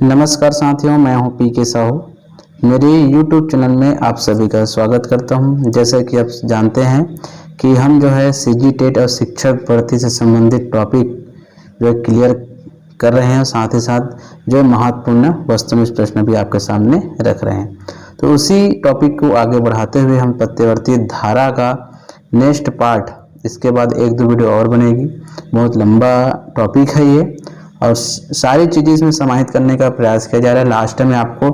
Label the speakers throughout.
Speaker 1: नमस्कार साथियों, मैं हूं पी के साहू। मेरे YouTube चैनल में आप सभी का स्वागत करता हूं। जैसा कि आप जानते हैं कि हम जो है सीजी टेट और शिक्षक भर्ती से संबंधित टॉपिक जो क्लियर कर रहे हैं, साथ ही साथ जो महत्वपूर्ण वस्तुनिष्ठ प्रश्न भी आपके सामने रख रहे हैं। तो उसी टॉपिक को आगे बढ़ाते हुए हम प्रत्यवर्ती धारा का नेक्स्ट पार्ट, इसके बाद एक दो वीडियो और बनेगी। बहुत लंबा टॉपिक है ये और सारी चीज़ें इसमें समाहित करने का प्रयास किया जा रहा है। लास्ट में आपको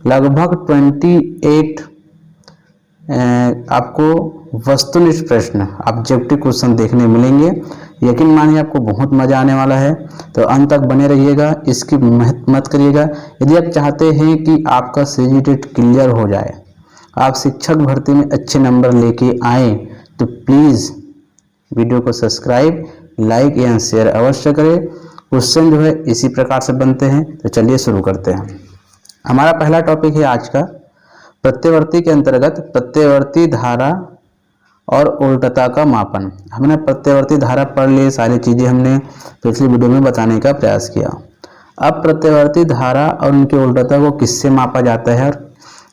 Speaker 1: लगभग 28 आपको वस्तुनिष्ठ प्रश्न, ऑब्जेक्टिव क्वेश्चन देखने मिलेंगे। यकीन मानिए आपको बहुत मजा आने वाला है, तो अंत तक बने रहिएगा, इसकी मत करिएगा। यदि आप चाहते हैं कि आपका सीजी टेट क्लियर हो जाए, आप शिक्षक भर्ती में अच्छे नंबर लेके आए, तो प्लीज़ वीडियो को सब्सक्राइब, लाइक या शेयर अवश्य करें। क्वेश्चन जो है इसी प्रकार से बनते हैं। तो चलिए शुरू करते हैं। हमारा पहला टॉपिक है आज का, प्रत्यवर्ती के अंतर्गत प्रत्यवर्ती धारा और उल्टता का मापन। हमने प्रत्यवर्ती धारा पढ़ लिए, सारी चीज़ें हमने पिछली वीडियो में बताने का प्रयास किया। अब प्रत्यवर्ती धारा और उनकी उल्टता को किससे मापा जाता है और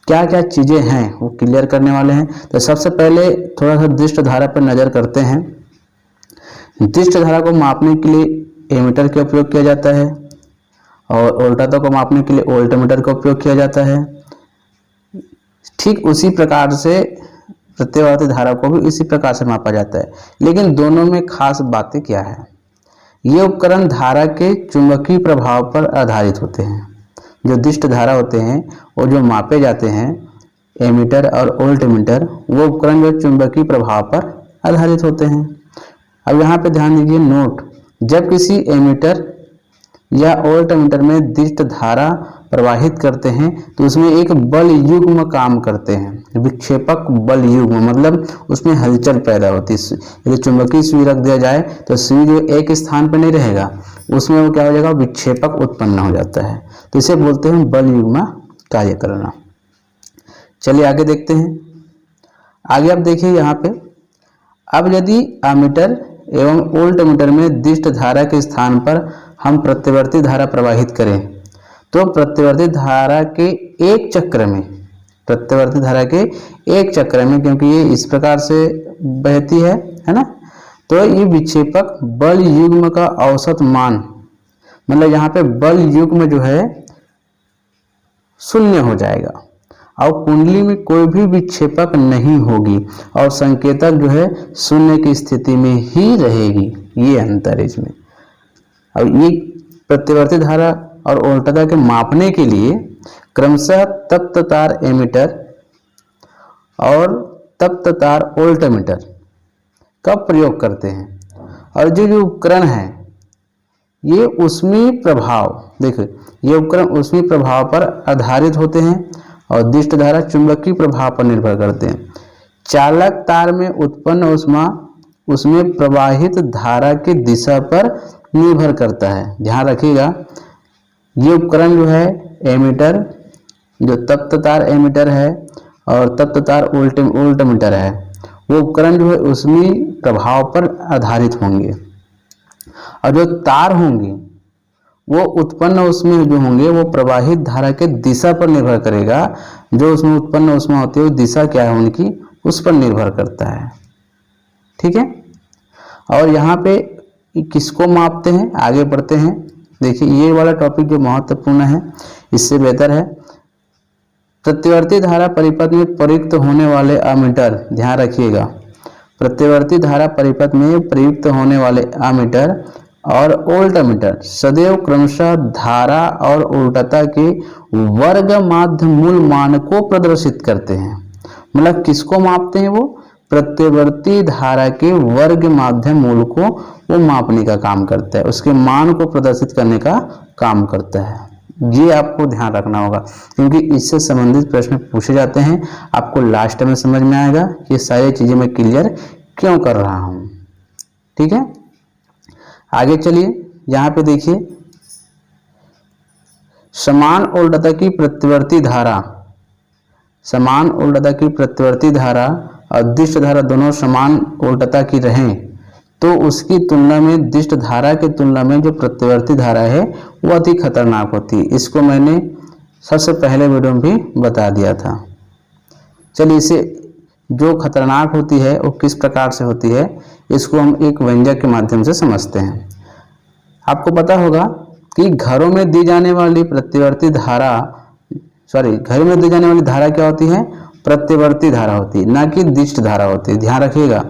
Speaker 1: क्या क्या चीज़ें हैं वो क्लियर करने वाले हैं। तो सबसे पहले थोड़ा सा दृष्ट धारा पर नज़र करते हैं। दृष्ट धारा को मापने के लिए एमीटर का उपयोग किया जाता है और उल्टता को मापने के लिए वोल्टमीटर का उपयोग किया जाता है। ठीक उसी प्रकार से प्रत्यवर्ती धारा को भी इसी प्रकार से मापा जाता है, लेकिन दोनों में खास बातें क्या है। ये उपकरण धारा के चुंबकीय प्रभाव पर आधारित होते हैं। जो दृष्ट धारा होते हैं वो जो मापे जाते हैं, एमीटर और वोल्टमीटर, वो उपकरण जो चुंबकीय प्रभाव पर आधारित होते हैं। अब यहाँ पे ध्यान दीजिए, नोट, जब किसी एमीटर या वोल्टमीटर में दृष्ट धारा प्रवाहित करते हैं तो उसमें एक बल युग्म काम करते हैं। विक्षेपक बल युग्म मतलब उसमें हलचल पैदा होती है। यदि चुंबकीय सुई रख दिया जाए तो सुई जो एक स्थान पर नहीं रहेगा, उसमें वो क्या हो जाएगा, विक्षेपक उत्पन्न हो जाता है। तो इसे बोलते हैं बल युग्म कार्य करना। चलिए आगे देखते हैं। आगे आप देखिए यहाँ पे, अब यदि एमीटर एवं वोल्टमीटर में दृष्ट धारा के स्थान पर हम प्रत्यवर्ती धारा प्रवाहित करें तो प्रत्यवर्ती धारा के एक चक्र में, प्रत्यवर्ती धारा के एक चक्र में, क्योंकि ये इस प्रकार से बहती है ना, तो ये विक्षेपक बल युग्म का औसत मान, मतलब यहाँ पे बल युग्म जो है शून्य हो जाएगा और कुंडली में कोई भी विक्षेपक नहीं होगी और संकेतक जो है शून्य की स्थिति में ही रहेगी। ये अंतर है इसमें। अब ये प्रत्यवर्ती धारा और उल्टता के मापने के लिए क्रमशः तप्त तार एमीटर और तप्त तार वोल्टमीटर का प्रयोग करते हैं। और जो उपकरण है ये ऊष्मीय प्रभाव, देखिए ये उपकरण ऊष्मीय प्रभाव पर आधारित होते हैं और दृष्ट धारा चुंबकीय प्रभाव पर निर्भर करते हैं। चालक तार में उत्पन्न ऊष्मा उसमें प्रवाहित धारा की दिशा पर निर्भर करता है। ध्यान रखिएगा, ये उपकरण जो है एमीटर, जो तप्त तार एमीटर है और तप्त तार वोल्टमीटर है, वो उपकरण जो है ऊष्मीय प्रभाव पर आधारित होंगे और जो तार होंगे वो उत्पन्न उसमें जो होंगे वो प्रवाहित धारा के दिशा पर निर्भर करेगा। जो उसमें उत्पन्न ऊष्मा होती है वो दिशा क्या है उनकी, उस पर निर्भर करता है। ठीक है, और यहाँ पे किसको मापते हैं, आगे बढ़ते हैं। देखिए ये वाला टॉपिक जो महत्वपूर्ण है, इससे बेहतर है। प्रत्यवर्ती धारा परिपथ में प्रयुक्त होने वाले एमीटर, ध्यान रखिएगा, प्रत्यवर्ती धारा परिपथ में प्रयुक्त होने वाले एमीटर और वोल्टमीटर सदैव क्रमशः धारा और उल्टता के वर्ग माध्य मूल मान को प्रदर्शित करते हैं। मतलब किसको मापते हैं, वो प्रत्यवर्ती धारा के वर्ग माध्य मूल को वो मापने का काम करता है, उसके मान को प्रदर्शित करने का काम करता है। ये आपको ध्यान रखना होगा क्योंकि इससे संबंधित प्रश्न पूछे जाते हैं। आपको लास्ट में समझ में आएगा कि सारी चीजें मैं क्लियर क्यों कर रहा हूँ। ठीक है, आगे चलिए। यहाँ पे देखिए, समान उल्टता की प्रत्यवर्ती धारा, समान उल्टता की प्रत्यवर्ती धारा और दृष्ट धारा दोनों समान उल्टता की रहें तो उसकी तुलना में दिष्ट धारा की तुलना में जो प्रत्यवर्ती धारा है वो अधिक खतरनाक होती है। इसको मैंने सबसे पहले वीडियो में भी बता दिया था। चलिए, इसे जो खतरनाक होती है वो किस प्रकार से होती है, इसको हम एक व्यंजक के माध्यम से समझते हैं। आपको पता होगा कि घरों में दी जाने वाली प्रत्यवर्ती धारा, घरों में दी जाने वाली धारा क्या होती है? प्रत्यवर्ती धारा होती है, ना कि दिष्ट धारा होती है। ध्यान रखिएगा,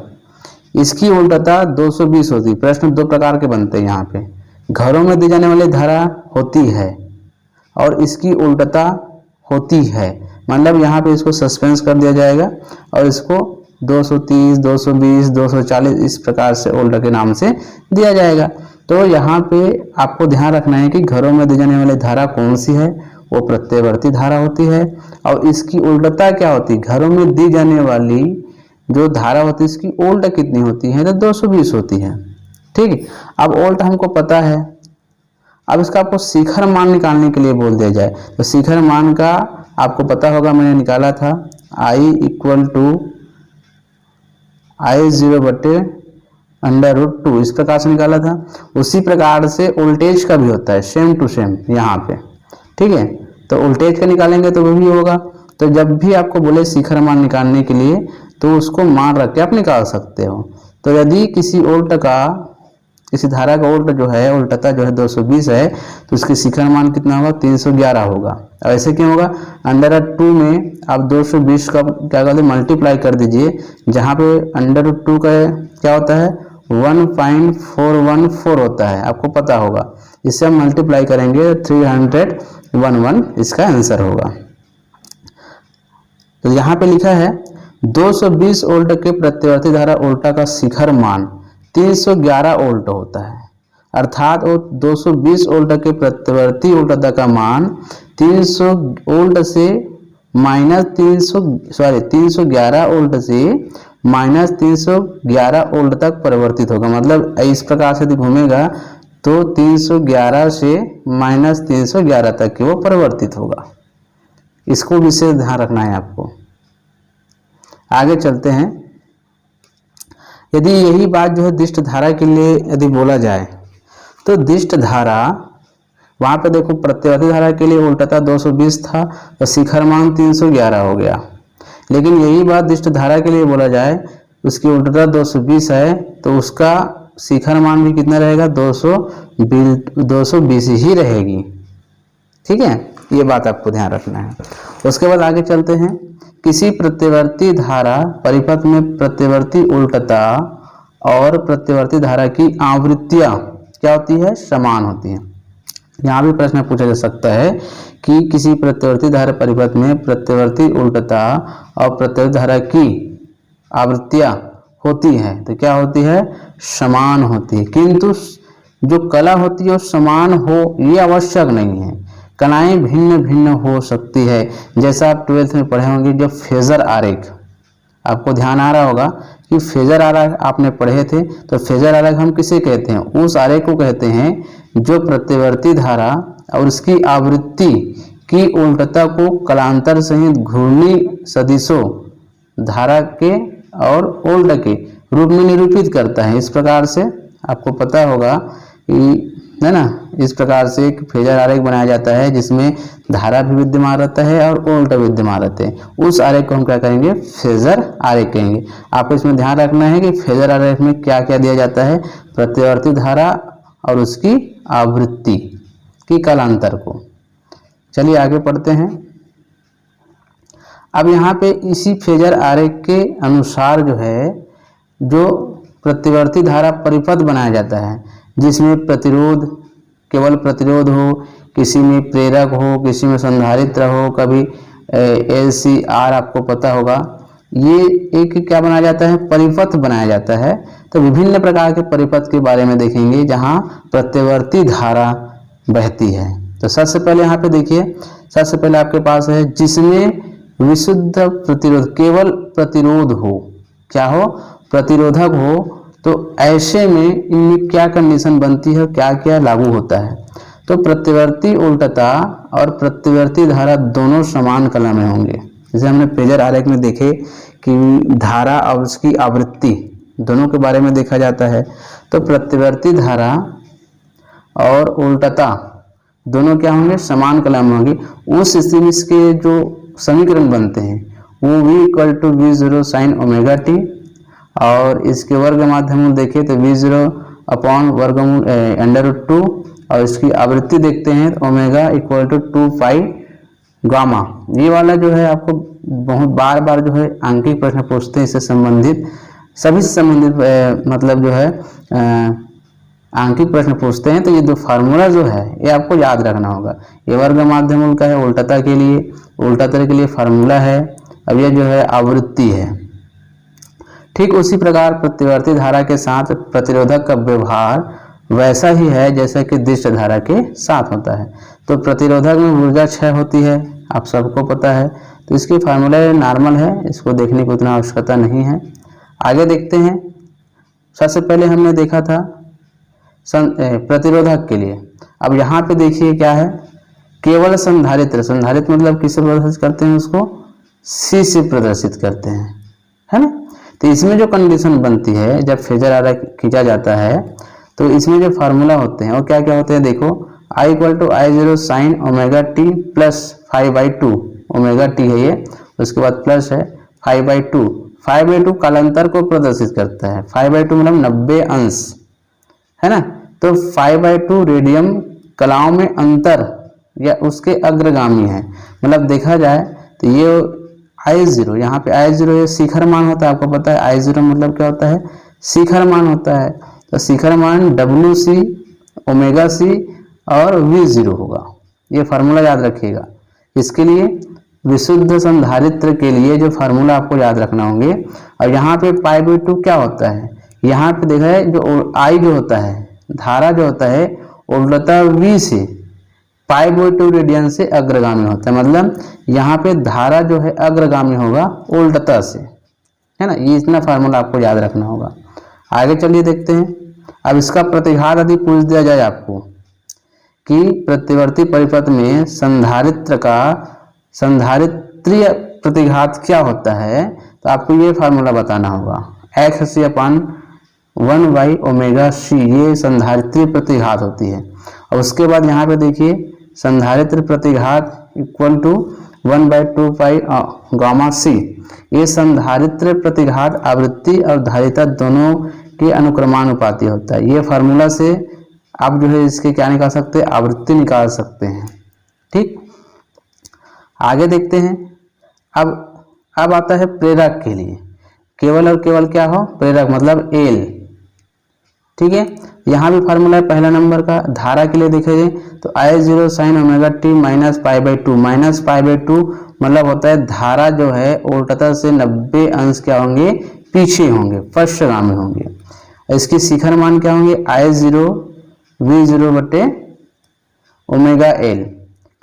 Speaker 1: इसकी उल्टता 220 होती है। प्रश्न दो प्रकार के बनते हैं यहाँ पे। घरों में दी जाने वाली धारा होती है और इसकी उल्टता होती है, मतलब यहाँ पे इसको सस्पेंस कर दिया जाएगा और इसको 230, 220, 240 इस प्रकार से उल्टा के नाम से दिया जाएगा। तो यहाँ पे आपको ध्यान रखना है कि घरों में दी जाने वाली धारा कौन सी है, वो प्रत्यवर्ती धारा होती है और इसकी उल्टता क्या होती है? घरों में दी जाने वाली जो धारा होती है इसकी उल्टा कितनी होती है? तो 220 होती है। ठीक है, अब उल्टा हमको पता है। अब इसका आपको शिखर मान निकालने के लिए बोल दिया जाए तो शिखर मान का आपको पता होगा, मैंने निकाला था I = I0/√2 इस प्रकार से निकाला था। उसी प्रकार से वोल्टेज का भी होता है, सेम टू सेम यहाँ पे। ठीक है, तो वोल्टेज का निकालेंगे तो वो भी होगा। तो जब भी आपको बोले शिखर मान निकालने के लिए तो उसको मान रख के आप निकाल सकते हो। तो यदि किसी धारा का उल्टा जो है, उल्टता जो है 220 है, तो उसकी शिखर मान कितना होगा? 311 होगा। ऐसे क्यों होगा? √2 में आप 220 का क्या करते हैं? मल्टीप्लाई कर दीजिए, जहाँ पे √2 का क्या होता है? 1.414 होता है, आपको पता होगा। इससे हम मल्टीप्लाई करेंगे 311 इसका आंसर होगा। तो यहाँ पे लिखा है 220 वोल्ट के प्रत्यवर्ती धारा उल्टा का शिखर मान 311 वोल्ट होता है, अर्थात वो 220 वोल्ट के प्रत्यवर्ती उल्टता का मान 300 वोल्ट से -311 वोल्ट से -311 वोल्ट तक परिवर्तित होगा। मतलब इस प्रकार से घूमेगा तो 311 से -311 तक की वो परिवर्तित होगा। इसको विशेष ध्यान रखना है आपको। आगे चलते हैं। यदि यही बात जो है दिष्ट धारा के लिए यदि बोला जाए तो दिष्ट धारा, वहाँ पे देखो प्रत्यवर्ती धारा के लिए उल्टता 220 था तो शिखर मान 311 हो गया। लेकिन यही बात दिष्ट धारा के लिए बोला जाए, उसकी उल्टता 220 है तो उसका शिखर मान भी कितना रहेगा? 220 ही रहेगी। ठीक है, ये बात आपको ध्यान रखना है। उसके बाद आगे चलते हैं। किसी प्रत्यवर्ती धारा परिपथ में प्रत्यवर्ती उल्टता और प्रत्यवर्ती धारा की आवृत्तियां क्या होती है? समान होती है। यहाँ भी प्रश्न पूछा जा सकता है कि किसी प्रत्यवर्ती धारा परिपथ में प्रत्यवर्ती उल्टता और प्रत्यवर्ती धारा की आवृत्तियां होती है तो क्या होती है? समान होती है। किंतु जो कला होती है वो समान हो ये आवश्यक नहीं है। कलाएं भिन्न भिन्न हो सकती है। जैसा आप 12th में पढ़े होंगे, जो फेजर आरेख, आपको ध्यान आ रहा होगा कि फेजर आरेख आपने पढ़े थे। तो फेजर आरेख हम किसे कहते हैं? उस आरेख को कहते हैं जो प्रत्यवर्ती धारा और उसकी आवृत्ति की उल्टता को कलांतर सहित घूर्णी सदिशों धारा के और उल्ट के रूप में निरूपित करता है। इस प्रकार से आपको पता होगा कि है ना, इस प्रकार से एक फेजर आरेख बनाया जाता है जिसमें धारा भी विद्यमान रहता है और उल्टा विद्यमान रहते हैं। उस आरेख को हम क्या कहेंगे? फेजर आरेख कहेंगे। आपको इसमें ध्यान रखना है कि फेजर आरेख में क्या क्या दिया जाता है? प्रत्यवर्ती धारा और उसकी आवृत्ति की कालांतर को। चलिए आगे पढ़ते हैं। अब यहाँ पे इसी फेजर आरेख के अनुसार जो है, जो प्रत्यवर्ती धारा परिपथ बनाया जाता है जिसमें प्रतिरोध, केवल प्रतिरोध हो, किसी में प्रेरक हो, किसी में संधारित्र हो, कभी LCR आपको पता होगा, ये एक क्या बनाया जाता है? परिपथ बनाया जाता है। तो विभिन्न प्रकार के परिपथ के बारे में देखेंगे जहाँ प्रत्यवर्ती धारा बहती है। तो सबसे पहले यहाँ पे देखिए, सबसे पहले आपके पास है जिसमें विशुद्ध प्रतिरोध, केवल प्रतिरोध हो, क्या हो? प्रतिरोधक हो। तो ऐसे में इनमें क्या कंडीशन बनती है, क्या क्या लागू होता है? तो प्रत्यवर्ती उल्टता और प्रत्यवर्ती धारा दोनों समान कला में होंगे। जैसे हमने फेजर आरेख में देखे कि धारा और उसकी आवृत्ति दोनों के बारे में देखा जाता है। तो प्रतिवर्ती धारा और उल्टता दोनों क्या होंगे, समान कला में होंगी। उस स्थिति में इसके जो समीकरण बनते हैं वो v equal to v zero sine omega t, और इसके वर्ग माध्यमूल देखें तो वी जीरो अपॉन वर्गमूल अंडर रूट 2, और इसकी आवृत्ति देखते हैं तो omega equal to 2 pi gamma. ये वाला जो है आपको बहुत बार बार जो है आंकिक प्रश्न पूछते हैं, इससे संबंधित सभी से संबंधित मतलब जो है आंकिक प्रश्न पूछते हैं। तो ये दो फार्मूला जो है ये आपको याद रखना होगा। ये वर्ग माध्यमूल का है उल्टता के लिए, उल्टता के लिए फार्मूला है। अब ये जो है आवृत्ति है। ठीक उसी प्रकार प्रतिवर्ती धारा के साथ प्रतिरोधक का व्यवहार वैसा ही है जैसा कि दिष्ट धारा के साथ होता है। तो प्रतिरोधक में ऊर्जा क्षय होती है, आप सबको पता है। तो इसकी फार्मूला नॉर्मल है, इसको देखने की उतना आवश्यकता नहीं है। आगे देखते हैं। सबसे पहले हमने देखा था प्रतिरोधक के लिए। अब यहाँ पे देखिए क्या है, केवल संधारित्र। संधारित्र मतलब किससे प्रदर्शित करते हैं, उसको C से प्रदर्शित करते हैं, है ना। तो इसमें जो कंडीशन बनती है जब फेजर आरेख खींचा जाता है तो इसमें जो फार्मूला होते हैं वो क्या क्या होते हैं, देखो I equal to I zero sine omega t plus 5/2 omega t है ये, उसके बाद प्लस है 5/2। 5/2 कालांतर को प्रदर्शित करता है। 5/2 मतलब 90 अंश, है ना। तो 5/2 रेडियम कलाओं में अंतर या उसके अग्रगामी है। मतलब देखा जाए तो ये I0, यहाँ पे I0 ये शिखर मान होता है, आपको पता है I0 मतलब क्या होता है, शिखर मान होता है। तो शिखर मान WC ओमेगा C और V0 होगा। ये फार्मूला याद रखिएगा। इसके लिए विशुद्ध संधारित्र के लिए जो फार्मूला आपको याद रखना होंगे। और यहाँ पे π/2 क्या होता है, यहाँ पे देखा है जो I जो होता है, धारा जो होता है उल्टता V से π/2 रेडियन से अग्रगामी होता है। मतलब यहाँ पे धारा जो है अग्रगामी होगा उल्टता से, है ना। ये इतना फार्मूला आपको याद रखना होगा। आगे चलिए देखते हैं। अब इसका प्रतिघात यदि पूछ दिया जाए आपको कि प्रतिवर्ती परिपथ में संधारित्र का संधारित्रीय प्रतिघात क्या होता है, तो आपको ये फार्मूला बताना होगा। XC/1/ओमेगा C ये संधारित्रीय प्रतिघात होती है। और उसके बाद यहाँ पे देखिए संधारित्र प्रतिघात equal to 1/2 pi gamma C। ये संधारित्र प्रतिघात आवृत्ति और धारिता दोनों के अनुक्रमानुपाती होता है। ये फार्मूला से आप जो है इसके क्या निकाल सकते हैं, आवृत्ति निकाल सकते हैं। ठीक, आगे देखते हैं। अब आता है प्रेरक के लिए। केवल और केवल क्या हो, प्रेरक मतलब L। ठीक है, यहाँ भी फार्मूला है पहला नंबर का। धारा के लिए देखेंगे तो I0 sine omega t minus π/2। Minus π/2 मतलब होता है धारा जो है उल्टता से 90 अंश क्या होंगे, पीछे होंगे, पश्चगामी होंगे। इसके शिखर मान क्या होंगे, I0 V0 बटे ओमेगा L।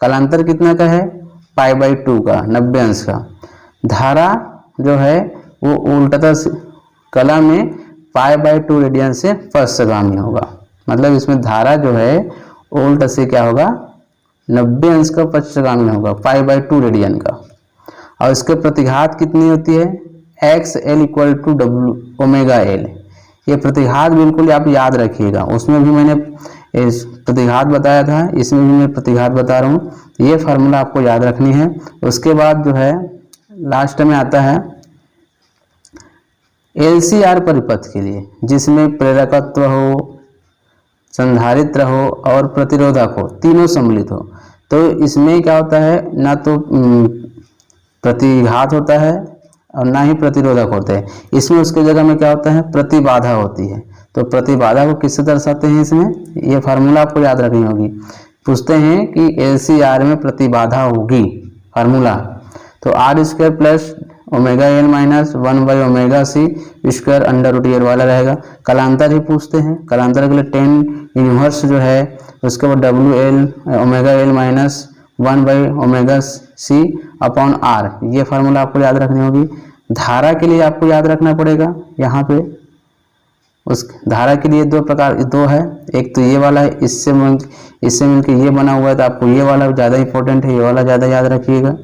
Speaker 1: कालांतर कितना का है, π/2 का, 90 अंश का। धारा जो है वो उल्टता से कला में π/2 रेडियन से पश्चगामी होगा। मतलब इसमें धारा जो है उल्टा से क्या होगा, 90 अंश का पश्चगामी होगा, π/2 रेडियन का। और इसके प्रतिघात कितनी होती है, XL equal to W omega L। ये प्रतिघात बिल्कुल आप याद रखिएगा। उसमें भी मैंने इस प्रतिघात बताया था, इसमें भी मैं प्रतिघात बता रहा हूँ। ये फार्मूला आपको याद रखनी है। उसके बाद जो है लास्ट में आता है LCR परिपथ के लिए, जिसमें प्रेरकत्व हो, संधारित्र हो और प्रतिरोधक हो, तीनों सम्मिलित हो। तो इसमें क्या होता है, ना तो प्रतिघात होता है और ना ही प्रतिरोधक होते हैं। इसमें उसके जगह में क्या होता है, प्रतिबाधा होती है। तो प्रतिबाधा को किससे दर्शाते हैं, इसमें ये फार्मूला आपको याद रखनी होगी। पूछते हैं कि LCR में प्रतिबाधा होगी, फार्मूला तो R² plus omega L minus one by omega C² under root L वाला रहेगा। कालांतर ही पूछते हैं। कालांतर के लिए tan इनवर्स जो है, उसके बाद WL omega L minus one by omega C upon R। ये फार्मूला आपको याद रखनी होगी। धारा के लिए आपको याद रखना पड़ेगा। यहाँ पे उस धारा के लिए दो है। एक तो ये वाला है, इससे मिलकर ये बना हुआ है, तो आपको ये वाला ज़्यादा इंपॉर्टेंट है, ये वाला ज़्यादा याद रखिएगा।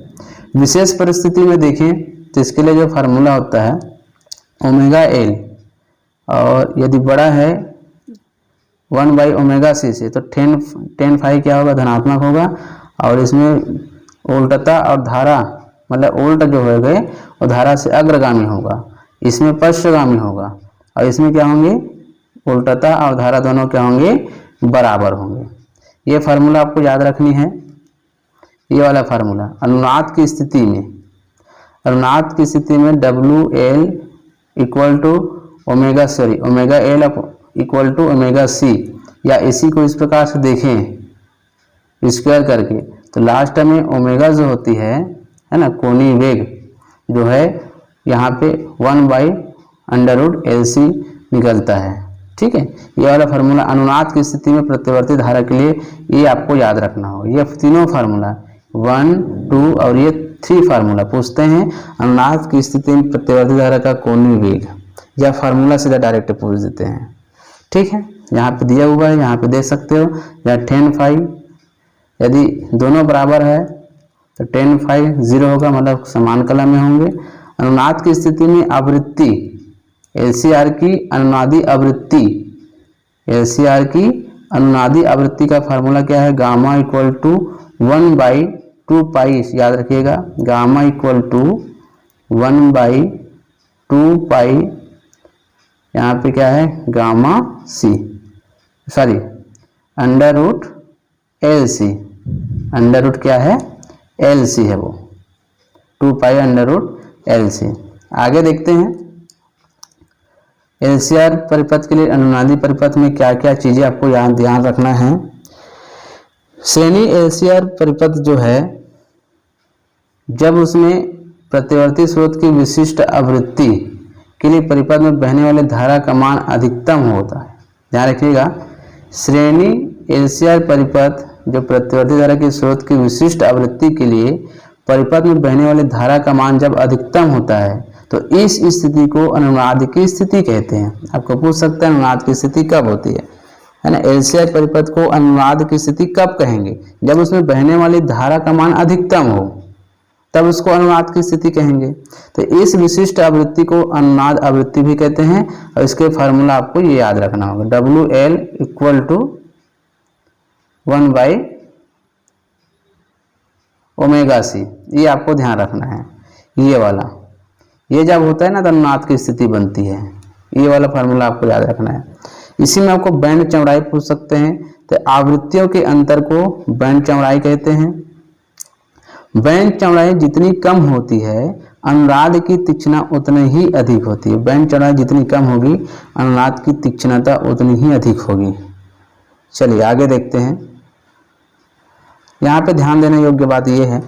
Speaker 1: विशेष परिस्थिति में देखें तो इसके लिए जो फार्मूला होता है ओमेगा L और यदि बड़ा है 1/ω_c से तो tan फाई क्या होगा, धनात्मक होगा। और इसमें उल्टता और धारा मतलब उल्ट जो हो गए वो धारा से अग्रगामी होगा, इसमें पश्चगामी होगा। और इसमें क्या होंगे, उल्टता और धारा दोनों क्या होंगे, बराबर होंगे। ये फार्मूला आपको याद रखनी है, ये वाला फार्मूला। अनुनाद की स्थिति में, अनुनाद की स्थिति में WL equal to omega L equal to ω_c, या इसी को इस प्रकार से देखें स्क्वायर करके, तो लास्ट में ओमेगा जो होती है ना, कोणीय वेग जो है यहाँ पे 1/√LC निकलता है। ठीक है, ये वाला फार्मूला अनुनाद की स्थिति में प्रतिवर्ती धारा के लिए ये आपको याद रखना होगा। ये तीनों फार्मूला 1, 2 और ये 3 फार्मूला पूछते हैं अनुनाद की स्थिति में प्रतिवर्ती धारा का कोणीय वेग, या फार्मूला सीधा डायरेक्ट पूछ देते हैं। ठीक है, यहाँ पे दिया हुआ है, यहाँ पे देख सकते हो, या tan फाई यदि दोनों बराबर है तो tan फाई 0 होगा, मतलब समान कला में होंगे। अनुनाद की स्थिति में आवृत्ति LCR की अनुनादी आवृत्ति, LCR की अनुनादी आवृत्ति का फार्मूला क्या है, गामा इक्वल टू 1/2π, याद रखिएगा, गामा इक्वल टू 1/2π, यहाँ पे क्या है gamma C, sorry √LC, under क्या है LC है वो, 2π√LC। आगे देखते हैं LCR परिपथ के लिए अनुनादी परिपथ में क्या क्या चीजें आपको ध्यान रखना है। श्रेणी LCR परिपथ जो है, जब उसमें प्रतिवर्ती स्रोत की विशिष्ट आवृत्ति के लिए परिपथ में बहने वाले धारा का मान अधिकतम होता है। ध्यान रखिएगा, श्रेणी LCR परिपथ जो प्रतिवर्ती धारा के स्रोत की विशिष्ट आवृत्ति के लिए परिपथ में बहने वाली धारा का मान जब अधिकतम होता है तो इस स्थिति को अनुनाद की स्थिति कहते हैं। आपको पूछ सकता है अनुनाद की स्थिति कब होती है ना। LCR परिपथ को अनुनाद की स्थिति कब कहेंगे, जब उसमें बहने वाली धारा का मान अधिकतम हो, तब उसको अनुनाद की स्थिति कहेंगे। तो इस विशिष्ट आवृत्ति को अनुनाद आवृत्ति भी कहते हैं, और इसके फार्मूला आपको ये याद रखना होगा, WL इक्वल टू 1/ω_c, ये आपको ध्यान रखना है। ये वाला, ये जब होता है ना तो अनुनाद की स्थिति बनती है, ये वाला फार्मूला आपको याद रखना है। इसी में आपको बैंड चौड़ाई पूछ सकते हैं, तो आवृत्तियों के अंतर को बैंड चौड़ाई कहते हैं। बैंड चौड़ाई जितनी कम होती है अनुनाद की तीक्ष्णता उतनी ही अधिक होती है। बैंड चौड़ाई जितनी कम होगी अनुनाद की तीक्ष्णता उतनी ही अधिक होगी। चलिए आगे देखते हैं। यहाँ पे ध्यान देने योग्य बात यह है,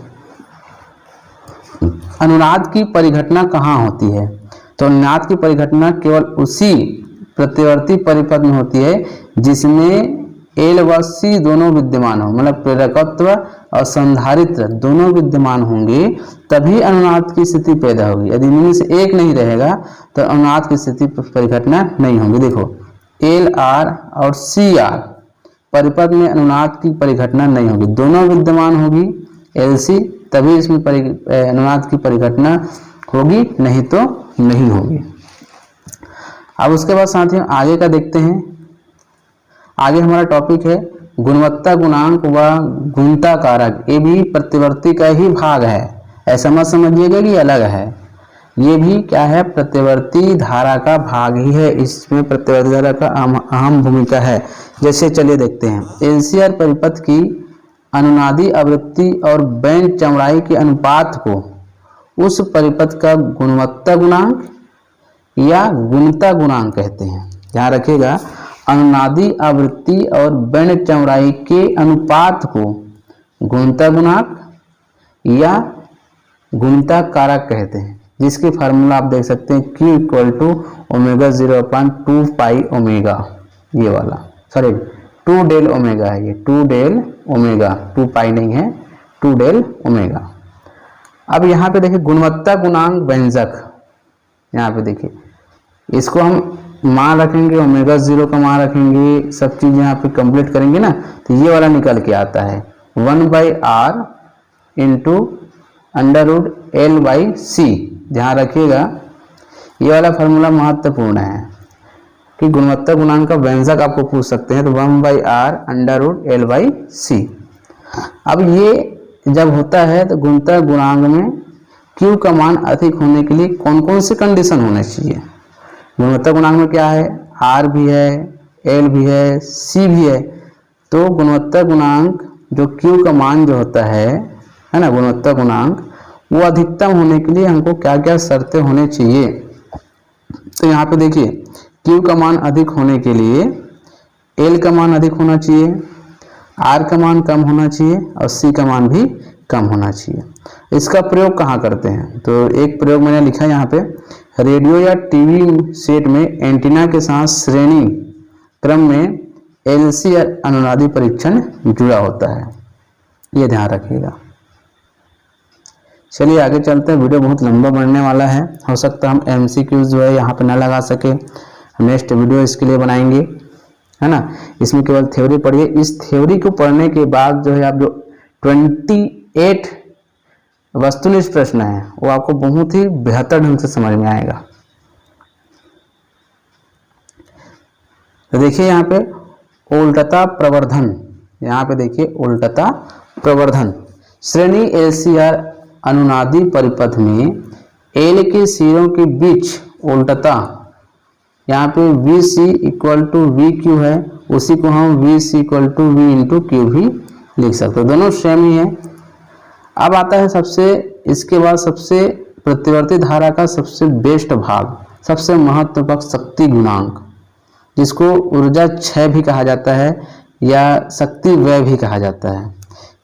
Speaker 1: अनुनाद की परिघटना कहाँ होती है, तो अनुनाद की परिघटना केवल उसी प्रतिवर्ती परिपथ में होती है जिसमें L व C दोनों विद्यमान हो, मतलब प्रेरकत्व और संधारित्र दोनों विद्यमान होंगे, तभी अनुनाद की स्थिति पैदा होगी। यदि इनमें से एक नहीं रहेगा तो अनुनाद की स्थिति परिघटना नहीं होगी। देखो LR और CR परिपथ में अनुनाद की परिघटना नहीं होगी, दोनों विद्यमान होगी LC, तभी इसमें अनुनाद की परिघटना होगी, नहीं तो नहीं होगी। अब उसके बाद साथियों आगे का देखते हैं। आगे हमारा टॉपिक है गुणवत्ता गुणांक व गुणता कारक। ये भी प्रतिवर्ती का ही भाग है, ऐसा मत समझिएगा कि अलग है, ये भी क्या है प्रतिवर्ती धारा का भाग ही है, इसमें प्रतिवर्ती धारा का अहम भूमिका है। जैसे चलिए देखते हैं, LCR परिपथ की अनुनादी आवृत्ति और बैंड चौड़ाई के अनुपात को उस परिपथ का गुणवत्ता गुणांक या गुणता गुणांक कहते हैं। ध्यान रखिएगा, अनुनादी आवृत्ति और बैंड चौड़ाई के अनुपात को गुणता गुणांक या गुणता कारक कहते हैं, जिसकी फार्मूला आप देख सकते हैं Q इक्वल टू ω0/2πω, ये वाला, सॉरी 2 del ओमेगा है, ये 2 del ओमेगा, 2π नहीं है, 2 del ओमेगा। अब यहाँ पे देखिए गुणवत्ता गुणांक व्यंजक, यहाँ पे देखिए इसको हम मान रखेंगे, ω0 का मान रखेंगे, सब चीज़ यहाँ पे कंप्लीट करेंगे ना, तो ये वाला निकल के आता है 1/r इंटू √L/c। ध्यान रखिएगा ये वाला फार्मूला महत्वपूर्ण है। कि गुणवत्ता गुणांक का व्यंजक आपको पूछ सकते हैं, तो 1/r√L/c। अब ये जब होता है तो गुणवत्ता गुणांक में Q का मान अधिक होने के लिए कौन कौन से कंडीशन होने चाहिए। गुणवत्ता गुणांक में क्या है, R भी है, L भी है, C भी है। तो गुणवत्ता गुणांक जो Q का मान जो होता है ना, गुणवत्ता गुणांक वो अधिकतम होने के लिए हमको क्या क्या शर्तें होने चाहिए। तो यहाँ पे देखिए Q का मान अधिक होने के लिए L का मान अधिक होना चाहिए, R का मान कम होना चाहिए और C का मान भी कम होना चाहिए। इसका प्रयोग कहाँ करते हैं, तो एक प्रयोग मैंने लिखा है यहाँ पे, रेडियो या टीवी सेट में एंटीना के साथ श्रेणी क्रम में LC अनुनादी परीक्षण जुड़ा होता है, ये ध्यान रखिएगा। चलिए आगे चलते हैं, वीडियो बहुत लंबा बनने वाला है, हो सकता है हम MCQ जो है यहाँ पे ना लगा सके, नेक्स्ट वीडियो इसके लिए बनाएंगे, है ना। इसमें केवल थ्योरी पढ़िए, इस थ्योरी को पढ़ने के बाद जो है आप जो 28 वस्तुनिष्ठ प्रश्न है वो आपको बहुत ही बेहतर ढंग से समझ में आएगा। तो देखिए यहाँ पे उल्टता प्रवर्धन, यहाँ पे देखिए उल्टता प्रवर्धन, श्रेणी LCR अनुनादी परिपथ में L के सिरों के बीच उल्टता, यहाँ पे VC = VQ है, उसी को हम VC = V × Q भी लिख सकते हैं, दोनों सेम ही है। अब आता है सबसे, इसके बाद सबसे प्रतिवर्ती धारा का सबसे बेस्ट भाग, सबसे महत्वपूर्ण शक्ति गुणांक, जिसको ऊर्जा क्षय भी कहा जाता है या शक्ति व्यय भी कहा जाता है।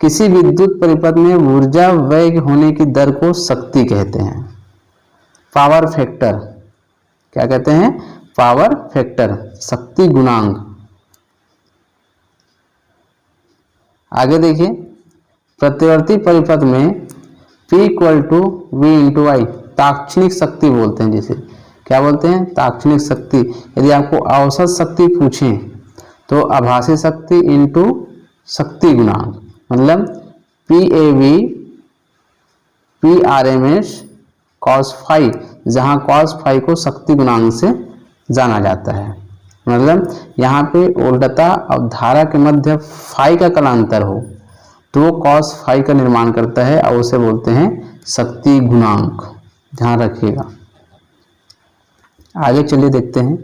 Speaker 1: किसी विद्युत परिपथ में ऊर्जा व्यय होने की दर को शक्ति कहते हैं। पावर फैक्टर, क्या कहते हैं, पावर फैक्टर, शक्ति गुणांक। आगे देखिए, प्रतिवर्ती परिपथ में P = V × I, तात्क्षणिक शक्ति बोलते हैं जिसे, क्या बोलते हैं, तात्क्षणिक शक्ति। यदि आपको औसत शक्ति पूछें तो आभासी शक्ति इंटू शक्ति गुणांक, मतलब PAV Prms cos phi, जहां cos phi को शक्ति गुणांक से जाना जाता है। मतलब यहाँ पे उल्टता और धारा के मध्य फाई का कलांतर हो तो वो cos phi का निर्माण करता है और उसे बोलते हैं शक्ति गुणांक, ध्यान रखिएगा। आगे चलिए देखते हैं,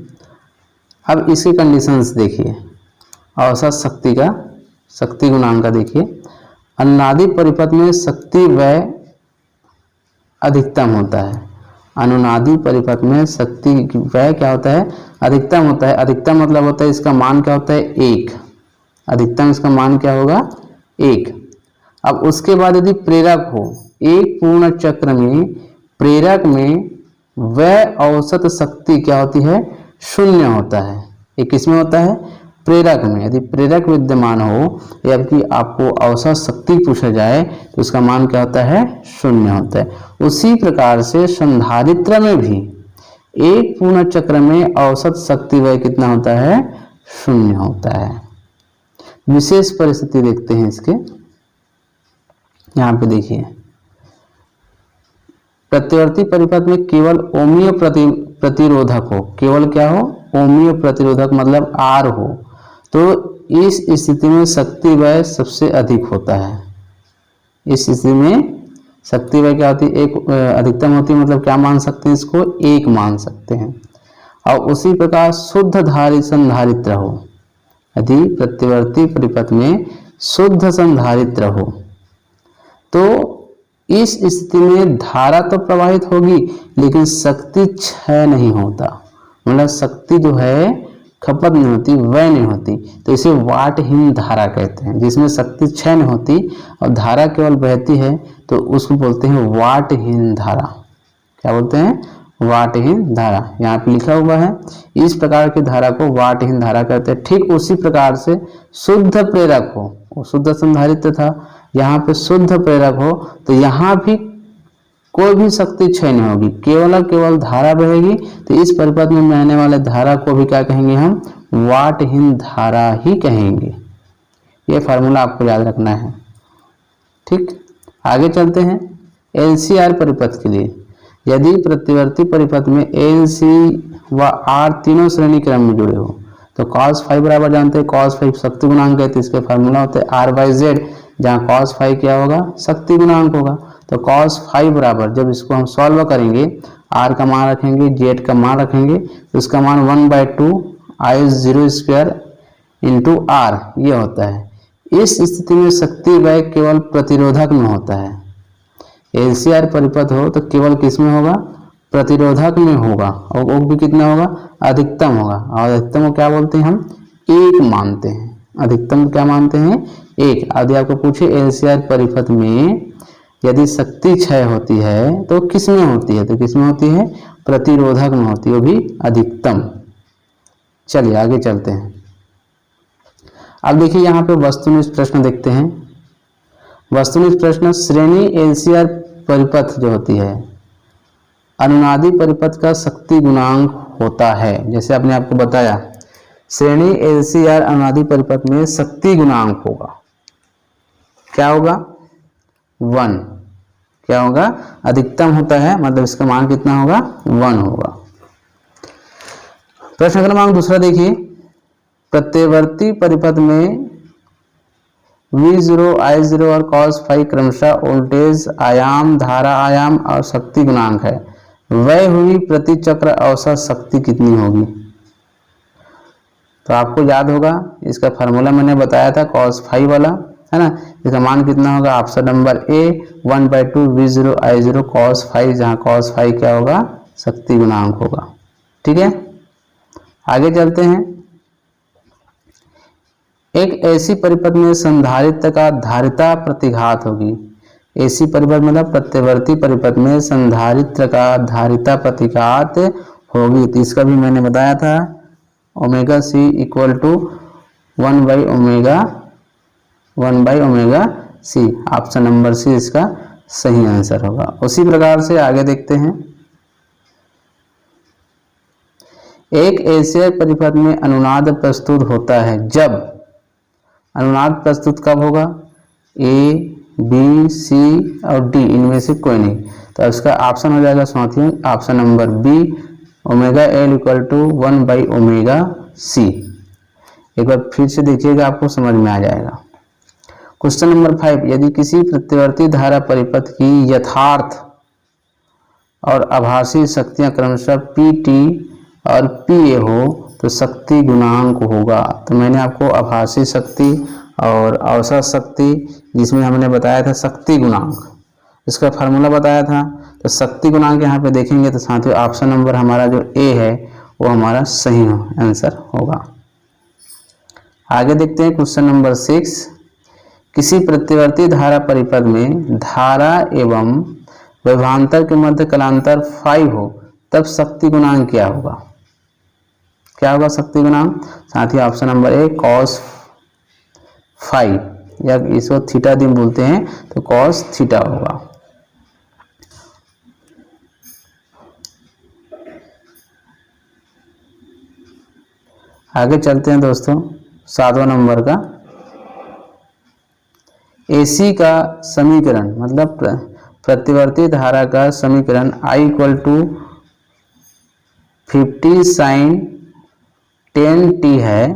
Speaker 1: अब इसकी कंडीशंस देखिए, औसत शक्ति का, शक्ति गुणांक का देखिए, अनुनादी परिपथ में शक्ति व्यय अधिकतम होता है। अनुनादी परिपथ में शक्ति व्यय क्या होता है, अधिकतम होता है। अधिकतम मतलब होता है इसका मान क्या होता है, 1, अधिकतम इसका मान क्या होगा, 1। अब उसके बाद यदि प्रेरक हो, एक पूर्ण चक्र में प्रेरक में वह औसत शक्ति क्या होती है, 0 होता है। ये किसमें होता है, प्रेरक में। यदि प्रेरक विद्यमान हो या कि आपको औसत शक्ति पूछा जाए तो उसका मान क्या होता है, 0 होता है। उसी प्रकार से संधारित्र में भी एक पूर्ण चक्र में औसत शक्ति वह कितना होता है, 0 होता है। विशेष परिस्थिति देखते हैं इसके, यहाँ पे देखिए, प्रतिवर्ती परिपथ में केवल ओमीय प्रतिरोधक हो, केवल क्या हो, ओमीय प्रतिरोधक मतलब R हो, तो इस स्थिति में शक्ति व्यय सबसे अधिक होता है। इस स्थिति में शक्ति व्यय क्या होती है, 1 अधिकतम होती है, मतलब क्या मान सकते हैं इसको, 1 मान सकते हैं। और उसी प्रकार शुद्ध धारी संधारित्र हो, यदि प्रतिवर्ती परिपथ में शुद्ध संधारित्र हो तो इस स्थिति में धारा तो प्रवाहित होगी लेकिन शक्ति क्षय नहीं होता, मतलब शक्ति जो है खपत नहीं होती, व्यय नहीं होती, तो इसे वाटहीन धारा कहते हैं। जिसमें शक्ति क्षय नहीं होती और धारा केवल बहती है तो उसको बोलते हैं वाटहीन धारा। क्या बोलते हैं, वाटहीन धारा, यहाँ पे लिखा हुआ है। इस प्रकार की धारा को वाटहीन धारा कहते हैं। ठीक उसी प्रकार से शुद्ध प्रेरक हो, वो शुद्ध संधारित्र था, यहाँ पे शुद्ध प्रेरक हो तो यहाँ भी कोई भी शक्ति क्षय नहीं होगी, केवल धारा बहेगी। तो इस परिपथ में बहने वाले धारा को भी क्या कहेंगे, हम वाटहीन धारा ही कहेंगे। ये फार्मूला आपको याद रखना है, ठीक। आगे चलते हैं LCR परिपथ के लिए। यदि प्रतिवर्ती परिपथ में LC व आर तीनों श्रेणी क्रम में जुड़े हो। तो cos फाइव बराबर जानते हैं cos फाइव शक्ति गुणांक है, तो इसके फार्मूला होते हैं आर बाई जेड, जहाँ cos फाइव क्या होगा, शक्ति गुणांक होगा। तो cos फाइव बराबर जब इसको हम सॉल्व करेंगे, r का मान रखेंगे, z का मान रखेंगे, तो इसका मान 1/2 I0 स्क्वायर इंटू आर ये होता है। इस स्थिति में शक्ति व्यय केवल प्रतिरोधक में होता है। LCR परिपथ हो तो केवल किस में होगा, प्रतिरोधक में होगा, और वो भी कितना होगा, अधिकतम होगा। और अधिकतम को क्या बोलते हैं, हम एक मानते हैं। अधिकतम क्या मानते हैं, एक। यदि आपको पूछे LCR परिपथ में यदि शक्ति क्षय होती है तो किस में होती है, तो किस में होती है, प्रतिरोधक में होती है, वो भी अधिकतम। चलिए आगे चलते हैं। अब देखिए यहाँ पे वस्तुनिष्ठ प्रश्न देखते हैं। वस्तुनिष्ठ प्रश्न, श्रेणी LCR परिपथ जो होती है, अनुनादी परिपथ का शक्ति गुणांक होता है। जैसे आपने आपको बताया, श्रेणी LCR अनुनादी परिपथ में शक्ति गुणांक होगा, क्या होगा, 1। क्या होगा, अधिकतम होता है, मतलब इसका मान कितना होगा, 1 होगा। प्रश्न क्रमांक दूसरा देखिए, प्रत्यवर्ती परिपथ में V0, I0 और cos फाइव क्रमशः वोल्टेज आयाम, धारा आयाम और शक्ति गुणांक है। व्यय हुई प्रति चक्र औसत शक्ति कितनी होगी। तो आपको याद होगा, इसका फार्मूला मैंने बताया था cos फाइव वाला, है ना। इसका मान कितना होगा, option number A 1/2 V0 I0 cos five, जहाँ cos फाइव क्या होगा, शक्ति गुणांक होगा। ठीक है, आगे चलते हैं। एक ऐसी परिपथ में संधारित्र का धारिता प्रतिघात होगी। ऐसी परिपथ मतलब प्रत्यवर्ती परिपथ में संधारित्र का धारिता प्रतिघात होगी। तो इसका भी मैंने बताया था, omega C equal to one by omega C. Option number C इसका सही आंसर होगा। उसी प्रकार से आगे देखते हैं। एक LCR परिपथ में अनुनाद प्रस्तुत होता है जब, अनुनाद प्रस्तुत कब होगा, A, B, C और D इनमें से कोई नहीं। तो इसका ऑप्शन हो जाएगा साथियों, option number B, omega L equal to one by omega C. एक बार फिर से देखिएगा, आपको समझ में आ जाएगा। क्वेश्चन नंबर 5, यदि किसी प्रत्यवर्ती धारा परिपथ की यथार्थ और आभासी शक्तियां क्रमशः PT और PA हो तो शक्ति गुणांक होगा। तो मैंने आपको आभासी शक्ति और औसत शक्ति, जिसमें हमने बताया था शक्ति गुणांक, इसका फार्मूला बताया था। तो शक्ति गुणांक यहाँ पे देखेंगे तो साथियों ऑप्शन नंबर हमारा जो ए है वो हमारा सही आंसर होगा। आगे देखते हैं क्वेश्चन नंबर 6, किसी प्रत्यवर्ती धारा परिपथ में धारा एवं विभवांतर के मध्य कलांतर 5 हो तब शक्ति गुणांक क्या होगा। क्या होगा शक्ति गुणांक, साथियों ऑप्शन नंबर ए cos 5, या इसको थीटा दिन बोलते हैं, तो cos थीटा होगा। आगे चलते हैं दोस्तों, 7वां नंबर का, AC का समीकरण मतलब प्रतिवर्ती धारा का समीकरण I equal to 50 sin 10t है,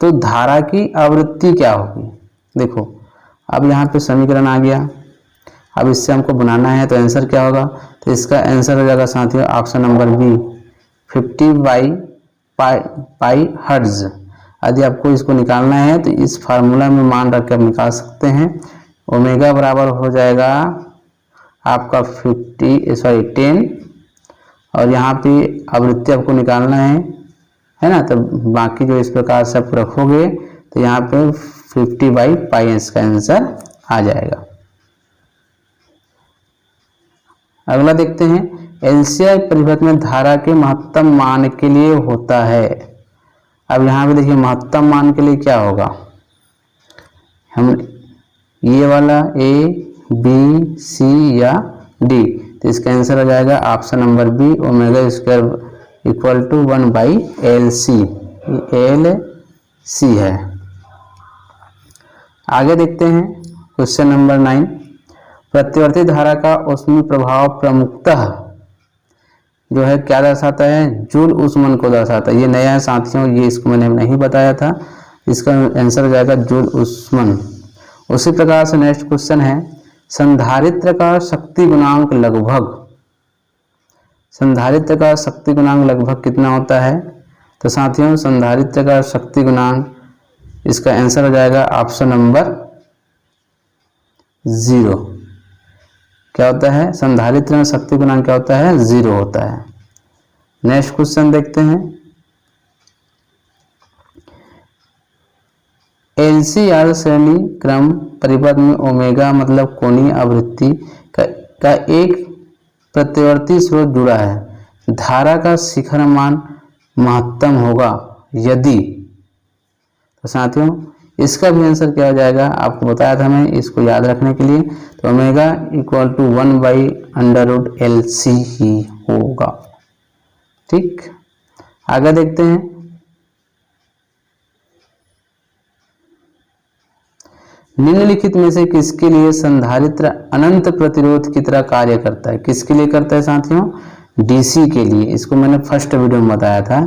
Speaker 1: तो धारा की आवृत्ति क्या होगी। देखो अब यहाँ पे समीकरण आ गया, अब इससे हमको बनाना है तो आंसर क्या होगा, तो इसका आंसर हो जाएगा साथियों ऑप्शन नंबर बी 50/पाई हर्ट्ज। यदि आपको इसको निकालना है तो इस फार्मूला में मान रख कर निकाल सकते हैं। ओमेगा बराबर हो जाएगा आपका 10, और यहाँ पे आवृत्ति आपको निकालना है ना। तो बाकी जो इस प्रकार से आप रखोगे तो यहाँ पे 50/पाई इसका आंसर आ जाएगा। अगला देखते हैं, LCR परिपथ में धारा के महत्तम मान के लिए होता है। अब यहाँ पे देखिए महत्तम मान के लिए क्या होगा, हम ये वाला A, B, C या D, तो इसका आंसर हो जाएगा option number B omega square equal to 1/LC। LC है। आगे देखते हैं क्वेश्चन नंबर 9, प्रत्यवर्ती धारा का ऊष्मीय प्रभाव प्रमुखतः जो है क्या दर्शाता है, जूल उस्मन को दर्शाता है। ये नया है साथियों, ये इसको मैंने नहीं बताया था। इसका आंसर हो जाएगा जूल उस्मन। उसी प्रकार से नेक्स्ट क्वेश्चन है, संधारित्र का शक्ति गुणांक लगभग, संधारित्र का शक्ति गुणांक लगभग कितना होता है? तो साथियों संधारित्र का शक्ति गुणांक, इसका आंसर हो जाएगा ऑप्शन नंबर 0। क्या होता है? संधारित्र में शक्ति गुणांक क्या होता है? 0 होता है। नेक्स्ट क्वेश्चन देखते हैं, LCR श्रेणी क्रम परिपथ में ओमेगा मतलब कोणीय आवृत्ति का एक प्रत्यावर्ती स्रोत जुड़ा है। धारा का शिखर मान महत्तम होगा यदि, तो साथियों इसका भी आंसर क्या हो जाएगा? आपको बताया था मैं, इसको याद रखने के लिए, तो ओमेगा इक्वल टू 1/√LC ही होगा। ठीक, आगे देखते हैं, निम्नलिखित में से किसके लिए संधारित्र अनंत प्रतिरोध की तरह कार्य करता है? किसके लिए करता है साथियों? डीसी के लिए। इसको मैंने फर्स्ट वीडियो में बताया था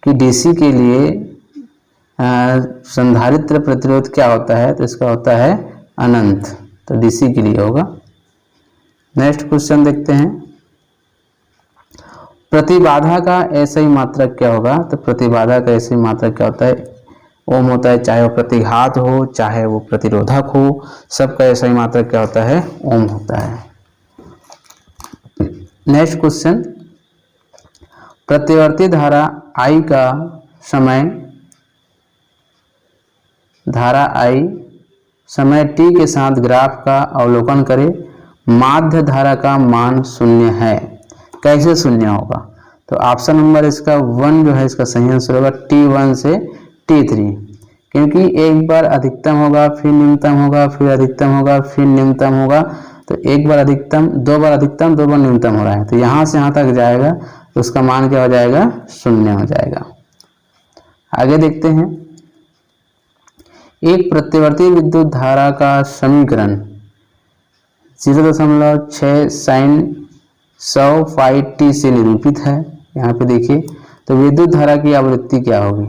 Speaker 1: कि डीसी के लिए संधारित्र प्रतिरोध क्या होता है, तो इसका होता है अनंत, तो डीसी के लिए होगा। नेक्स्ट क्वेश्चन देखते हैं, प्रतिबाधा का ऐसा मात्रक क्या होगा? तो प्रतिबाधा का ऐसा मात्रक क्या होता है? ओम होता है, चाहे वो प्रतिघात हो चाहे वो प्रतिरोधक हो, सबका ऐसा मात्रक क्या होता है? ओम होता है। नेक्स्ट क्वेश्चन, प्रतिवर्ती धारा I का समय, धारा I समय t के साथ ग्राफ का अवलोकन करें, माध्य धारा का मान 0 है। कैसे 0 होगा? तो ऑप्शन नंबर इसका 1 जो है इसका सही आंसर होगा, T1 से T3, क्योंकि एक बार अधिकतम होगा फिर न्यूनतम होगा फिर अधिकतम होगा फिर न्यूनतम होगा, तो एक बार अधिकतम, 2 बार अधिकतम, 2 बार न्यूनतम हो रहा है, तो यहाँ से यहाँ तक जाएगा तो उसका मान क्या हो जाएगा? 0 हो जाएगा। आगे देखते हैं, एक प्रत्यावर्ती विद्युत धारा का समीकरण 0.6 sin 100 phi t से निरूपित है। यहाँ पे देखिए, तो विद्युत धारा की आवृत्ति क्या होगी?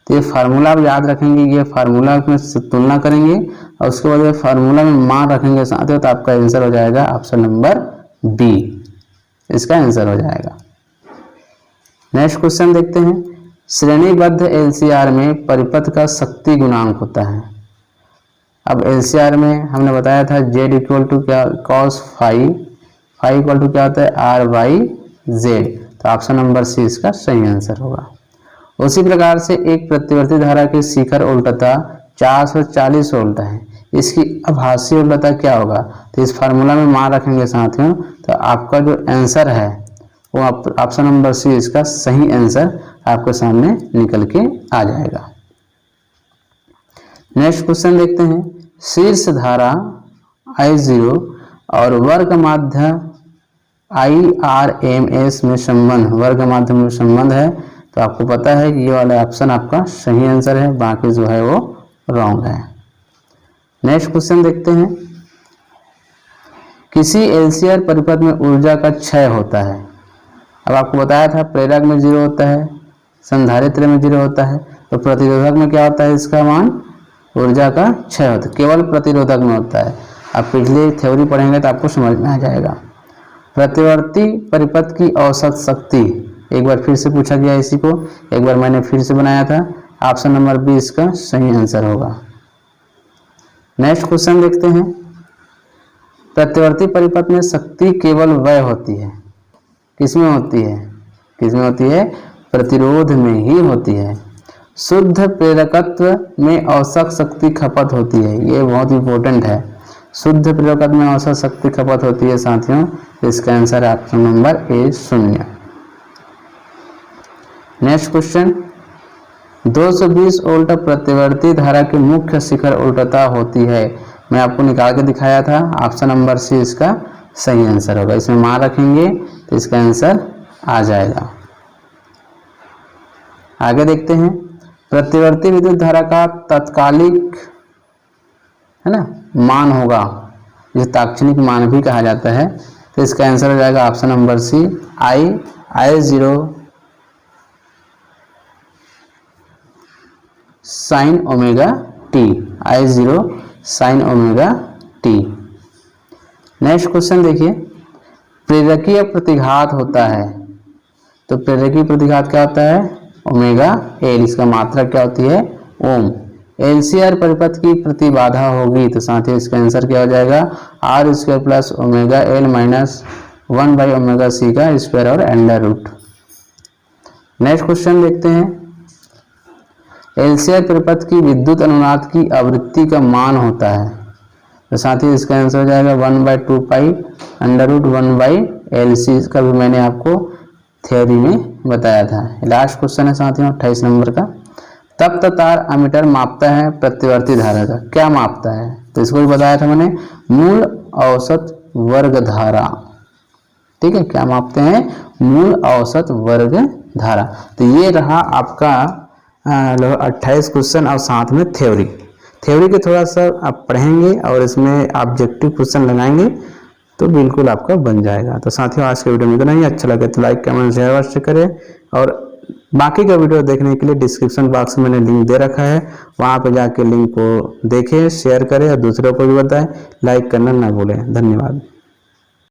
Speaker 1: तो ये फार्मूला आप याद रखेंगे, ये फार्मूला में तुलना करेंगे और उसके बाद ये फार्मूला में मान रखेंगे साथ ही, तो आपका आंसर हो जाएगा ऑप्शन नंबर बी, इसका आंसर हो जाएगा। नेक्स्ट क्वेश्चन देखते हैं, श्रेणीबद्ध LCR में परिपथ का शक्ति गुणांक होता है। अब LCR में हमने बताया था Z इक्वल टू क्या? cos phi, phi equal to क्या होता है? R/Z, तो ऑप्शन नंबर सी इसका सही आंसर होगा। उसी प्रकार से एक प्रतिवर्ती धारा की शिखर उल्टता 440 वोल्ट है, इसकी आभासी उल्टता क्या होगा? तो इस फार्मूला में मान रखेंगे साथियों, तो आपका जो आंसर है वो ऑप्शन नंबर सी इसका सही आंसर आपके सामने निकल के आ जाएगा। नेक्स्ट क्वेश्चन देखते हैं, शीर्ष धारा I0 और वर्ग माध्य IRMS में संबंध, वर्ग माध्यम में संबंध है, तो आपको पता है कि ये वाला ऑप्शन आपका सही आंसर है, बाकी जो है वो रॉन्ग है। नेक्स्ट क्वेश्चन देखते हैं, किसी LCR परिपथ में ऊर्जा का क्षय होता है। अब आपको बताया था प्रेरक में 0 होता है, संधारित्र में 0 होता है, तो प्रतिरोधक में क्या होता है? इसका मान ऊर्जा का क्षय होता है, केवल प्रतिरोधक में होता है। आप पिछले थ्योरी पढ़ेंगे तो आपको समझ में आ जाएगा। प्रतिवर्ती परिपथ की औसत शक्ति, एक बार फिर से पूछा गया इसी को, एक बार मैंने फिर से बनाया था, ऑप्शन नंबर बी इसका सही आंसर होगा। नेक्स्ट क्वेश्चन देखते हैं, प्रतिवर्ती परिपथ में शक्ति केवल वह होती है, किसमें होती है? किसमें होती है? प्रतिरोध में ही होती है। शुद्ध प्रेरकत्व में औसत शक्ति खपत होती है, ये बहुत इंपॉर्टेंट है। शुद्ध प्रेरकत्व में औसत शक्ति खपत होती है साथियों, इसका आंसर है option number A 0। Next question, 220 volt प्रतिवर्ती धारा की मुख्य शिखर उल्टता होती है। मैं आपको निकाल के दिखाया था, ऑप्शन नंबर सी इसका सही आंसर होगा। इसमें मान रखेंगे तो इसका आंसर आ जाएगा। आगे देखते हैं, प्रतिवर्ती विद्युत धारा का तात्कालिक है ना मान होगा, जिसे तात्क्षणिक मान भी कहा जाता है, तो इसका आंसर हो जाएगा option number C I I0 sine omega t, I0 sine omega t. Next question देखिए, प्रेरकीय प्रतिघात होता है, तो प्रेरकीय प्रतिघात क्या होता है? ओमेगा एल, इसका मात्रा क्या होती है? ओम। एलसीआर परिपथ की प्रतिबाधा होगी, तो साथियों इसका आंसर क्या हो जाएगा? R square plus omega L minus 1 by omega C का स्क्वायर और अंडर रूट। नेक्स्ट क्वेश्चन देखते हैं, एलसीआर परिपथ की विद्युत अनुनाद की आवृत्ति का मान होता है, तो साथियों इसका आंसर हो जाएगा 1/2 pi under root 1 by L C. इसका भी मैंने आपको थ्योरी में बताया था। लास्ट क्वेश्चन है साथियों 28 नंबर का, तप्त तार अमीटर मापता है प्रतिवर्ती धारा का, क्या मापता है? तो इसको भी बताया था मैंने, मूल औसत वर्ग धारा। ठीक है, क्या मापते हैं? मूल औसत वर्ग धारा। तो ये रहा आपका 28 क्वेश्चन और साथ में थ्योरी के थोड़ा सा आप पढ़ेंगे और इसमें ऑब्जेक्टिव क्वेश्चन लगाएंगे तो बिल्कुल आपका बन जाएगा। तो साथियों आज के वीडियो में इतना ही, अच्छा लगे तो लाइक कमेंट शेयर अवश्य करें, और बाकी का वीडियो देखने के लिए डिस्क्रिप्शन बॉक्स में मैंने लिंक दे रखा है, वहाँ पे जाके लिंक को देखें, शेयर करें और दूसरों को भी बताएं। लाइक करना ना भूलें। धन्यवाद।